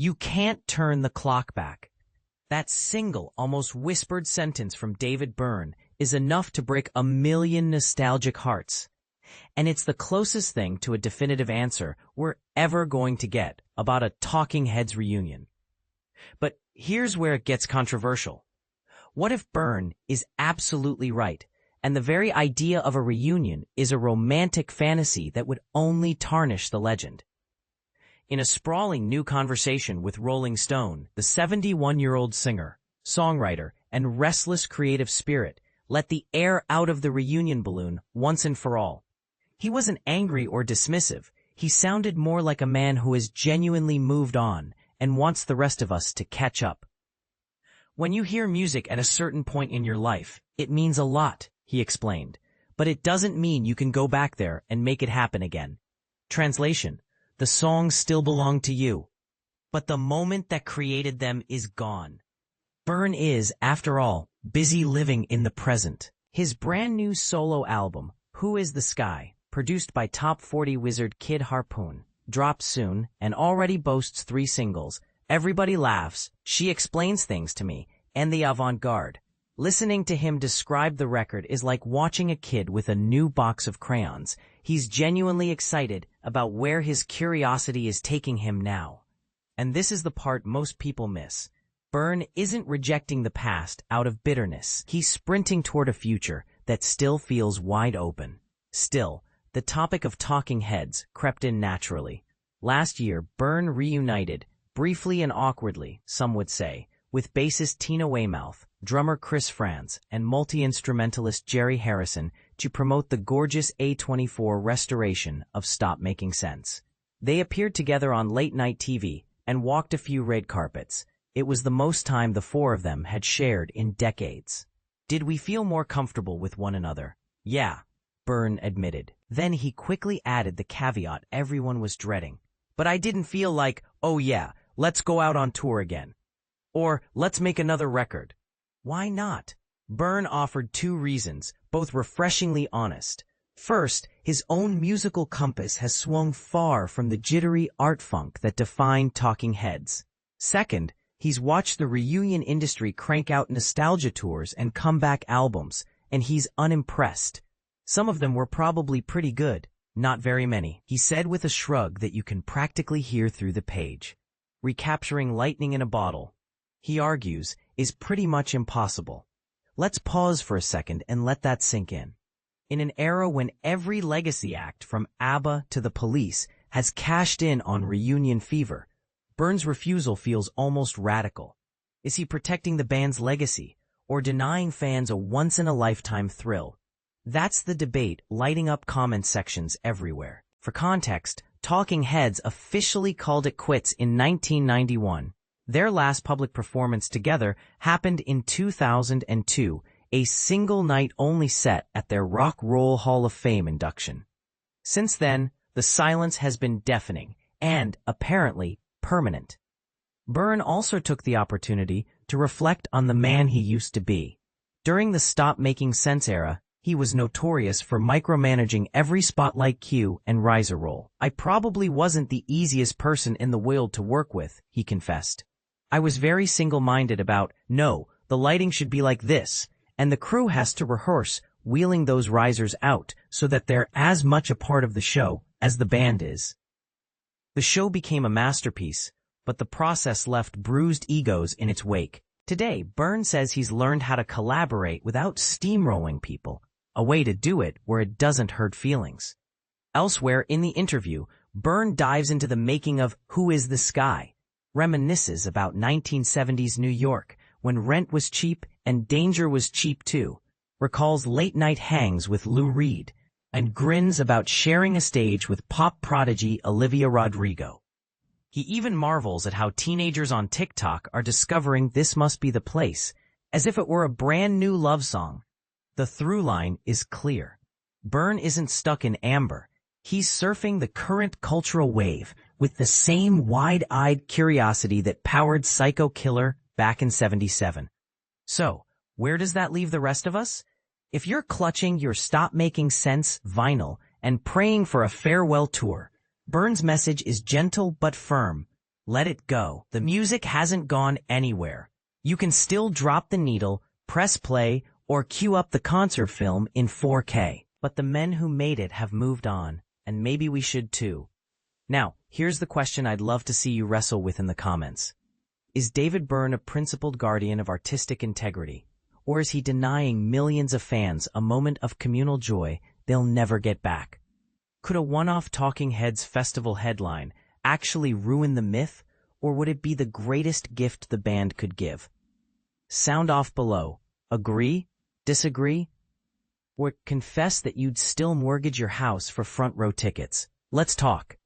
You can't turn the clock back. That single, almost whispered sentence from David Byrne is enough to break a million nostalgic hearts. And it's the closest thing to a definitive answer we're ever going to get about a Talking Heads reunion. But here's where it gets controversial. What if Byrne is absolutely right, and the very idea of a reunion is a romantic fantasy that would only tarnish the legend? In a sprawling new conversation with Rolling Stone, the 71-year-old singer, songwriter, and restless creative spirit let the air out of the reunion balloon once and for all. He wasn't angry or dismissive. He sounded more like a man who has genuinely moved on and wants the rest of us to catch up. When you hear music at a certain point in your life, it means a lot, he explained, but it doesn't mean you can go back there and make it happen again. Translation: the songs still belong to you, but the moment that created them is gone. Byrne is, after all, busy living in the present. His brand new solo album, Who Is the Sky, produced by top 40 wizard Kid Harpoon, drops soon and already boasts 3 singles, Everybody Laughs, She Explains Things to Me, and the Avant Garde. Listening to him describe the record is like watching a kid with a new box of crayons. He's genuinely excited about where his curiosity is taking him now. And this is the part most people miss. Byrne isn't rejecting the past out of bitterness. He's sprinting toward a future that still feels wide open. Still, the topic of Talking Heads crept in naturally. Last year, Byrne reunited, briefly and awkwardly, some would say, with bassist Tina Weymouth, drummer Chris Frantz, and multi-instrumentalist Jerry Harrison to promote the gorgeous A24 restoration of Stop Making Sense. They appeared together on late-night TV and walked a few red carpets. It was the most time the 4 of them had shared in decades. Did we feel more comfortable with one another? Yeah, Byrne admitted. Then he quickly added the caveat everyone was dreading. But I didn't feel like, oh yeah, let's go out on tour again. Or let's make another record. Why not? Byrne offered 2 reasons, both refreshingly honest. First, his own musical compass has swung far from the jittery art funk that defined Talking Heads. Second, he's watched the reunion industry crank out nostalgia tours and comeback albums, and he's unimpressed. Some of them were probably pretty good, not very many, he said with a shrug that you can practically hear through the page. Recapturing lightning in a bottle, he argues, is pretty much impossible. Let's pause for a second and let that sink in. In an era when every legacy act from ABBA to the Police has cashed in on reunion fever, Byrne's refusal feels almost radical. Is he protecting the band's legacy or denying fans a once-in-a-lifetime thrill? That's the debate lighting up comment sections everywhere. For context, Talking Heads officially called it quits in 1991. Their last public performance together happened in 2002, a single-night-only set at their Rock Roll Hall of Fame induction. Since then, the silence has been deafening and, apparently, permanent. Byrne also took the opportunity to reflect on the man he used to be. During the Stop Making Sense era, he was notorious for micromanaging every spotlight cue and riser roll. I probably wasn't the easiest person in the world to work with, he confessed. I was very single-minded about, no, the lighting should be like this, and the crew has to rehearse wheeling those risers out so that they're as much a part of the show as the band is. The show became a masterpiece, but the process left bruised egos in its wake. Today, Byrne says he's learned how to collaborate without steamrolling people, a way to do it where it doesn't hurt feelings. Elsewhere in the interview, Byrne dives into the making of Who Is the Sky, reminisces about 1970s New York, when rent was cheap and danger was cheap too, recalls late-night hangs with Lou Reed, and grins about sharing a stage with pop prodigy Olivia Rodrigo. He even marvels at how teenagers on TikTok are discovering This Must Be the Place, as if it were a brand new love song. The through line is clear. Byrne isn't stuck in amber. He's surfing the current cultural wave with the same wide-eyed curiosity that powered Psycho Killer back in '77. So, where does that leave the rest of us? If you're clutching your Stop Making Sense vinyl and praying for a farewell tour, Byrne's message is gentle but firm. Let it go. The music hasn't gone anywhere. You can still drop the needle, press play, or cue up the concert film in 4K. But the men who made it have moved on, and maybe we should too. Now, here's the question I'd love to see you wrestle with in the comments. Is David Byrne a principled guardian of artistic integrity? Or is he denying millions of fans a moment of communal joy they'll never get back? Could a one-off Talking Heads festival headline actually ruin the myth, or would it be the greatest gift the band could give? Sound off below. Agree? Disagree? Or confess that you'd still mortgage your house for front row tickets? Let's talk.